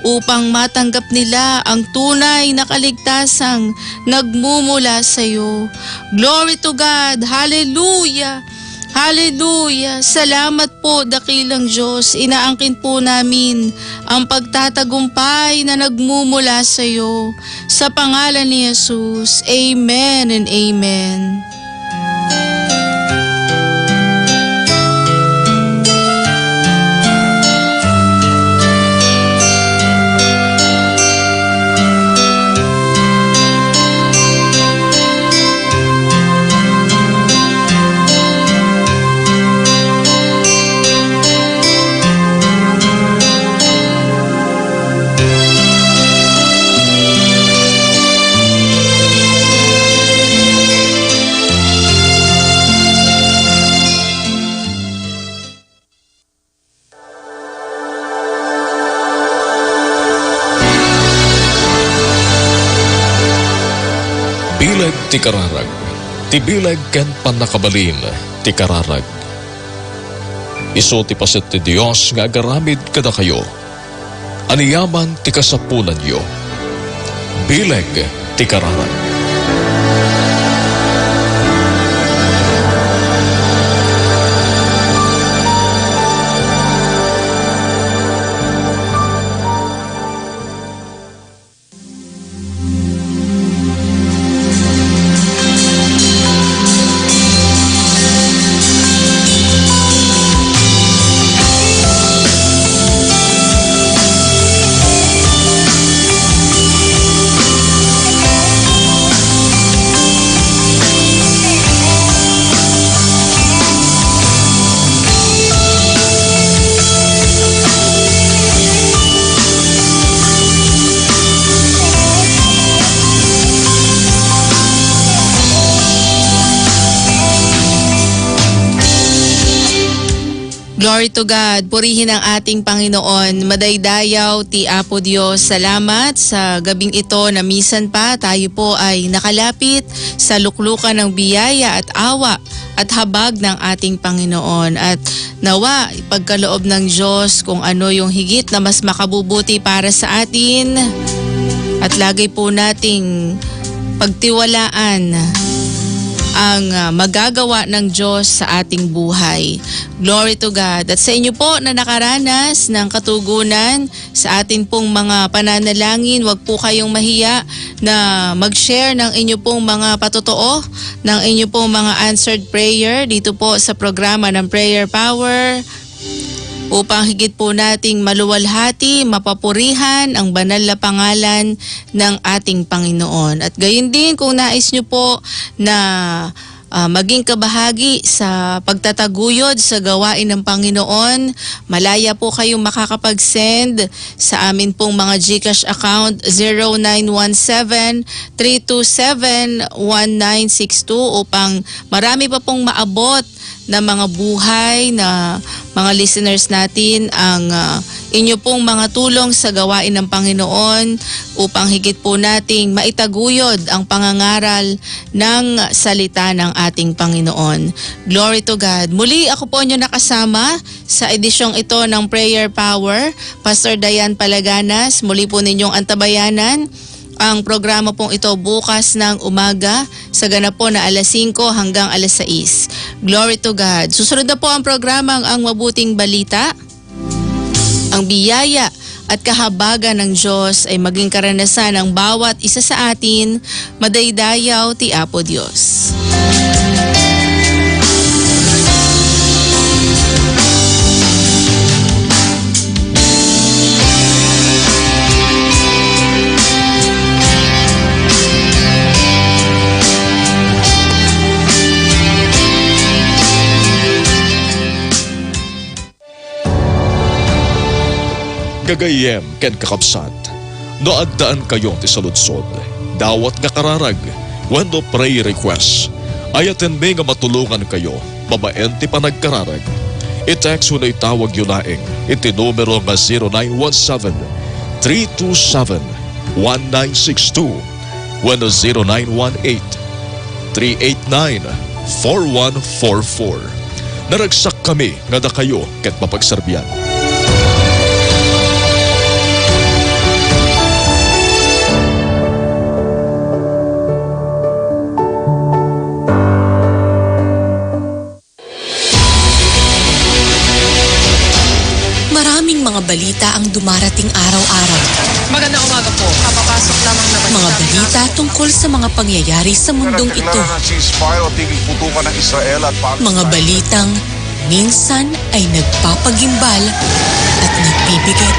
S3: upang matanggap nila ang tunay na kaligtasang nagmumula sa iyo. Glory to God, hallelujah, hallelujah. Salamat po, dakilang Diyos. Inaangkin po namin ang pagtatagumpay na nagmumula sa iyo. Sa pangalan ni Jesus, amen and amen.
S2: Bilag ti kararag, ti bilag ken panakabalin, ti kararag. Isu ti paset ti Dios nga agaramid kada kayo, aniyaman ti kasapulan yo. Bilag ti kararag.
S3: Glory to God. Purihin ang ating Panginoon. Madaydayaw ti Apo Diyos. Salamat sa gabing ito na misan pa tayo po ay nakalapit sa luklukan ng biyaya at awa at habag ng ating Panginoon. At nawa, ipagkaloob ng Diyos kung ano yung higit na mas makabubuti para sa atin. At lagi po nating pagtiwalaan ang magagawa ng Diyos sa ating buhay. Glory to God. At sa inyo po na nakaranas ng katugunan sa atin pong mga pananalangin, huwag po kayong mahiya na mag-share ng inyo pong mga patotoo, ng inyo pong mga answered prayer dito po sa programa ng Prayer Power, upang higit po nating maluwalhati, mapapurihan ang banal na pangalan ng ating Panginoon. At gayon din kung nais nyo po na maging kabahagi sa pagtataguyod sa gawain ng Panginoon, malaya po kayong makakapag-send sa amin pong mga GCash account 0917-327-1962 upang marami pa pong maabot na mga buhay na mga listeners natin ang inyo pong mga tulong sa gawain ng Panginoon upang higit po nating maitaguyod ang pangangaral ng salita ng ating Panginoon. Glory to God. Muli ako po nyo nakasama sa edisyong ito ng Prayer Power. Pastor Dayan Palaganas, muli po ninyong antabayanan ang programa pong ito bukas ng umaga sa ganap po na alas 5 hanggang alas 6. Glory to God. Susunod na po ang programang Ang Mabuting Balita. Ang biyaya at kahabagan ng Diyos ay maging karanasan ng bawat isa sa atin. Madaydayaw ti Apo Diyos.
S2: Gagayem ken kakabsat, no agdaan kayo ti saludsod, dawat nga kararag, wendo pray request, ayaten may nga matulungan kayo, babaen ti panagkararag. I-text mo na itawag yun laing, iti numero nga 0917-327-1962, wendo 0918-389-4144. Naragsak kami nga da kayo ket mapagserbian.
S1: Maraming mga balita ang dumarating araw-araw.
S9: Magandang umaga po. Kapapasok lamang na
S1: Mga balita tungkol sa mga pangyayari sa mundong ito. Mga balitang minsan ay nagpapagimbal at nagbibigay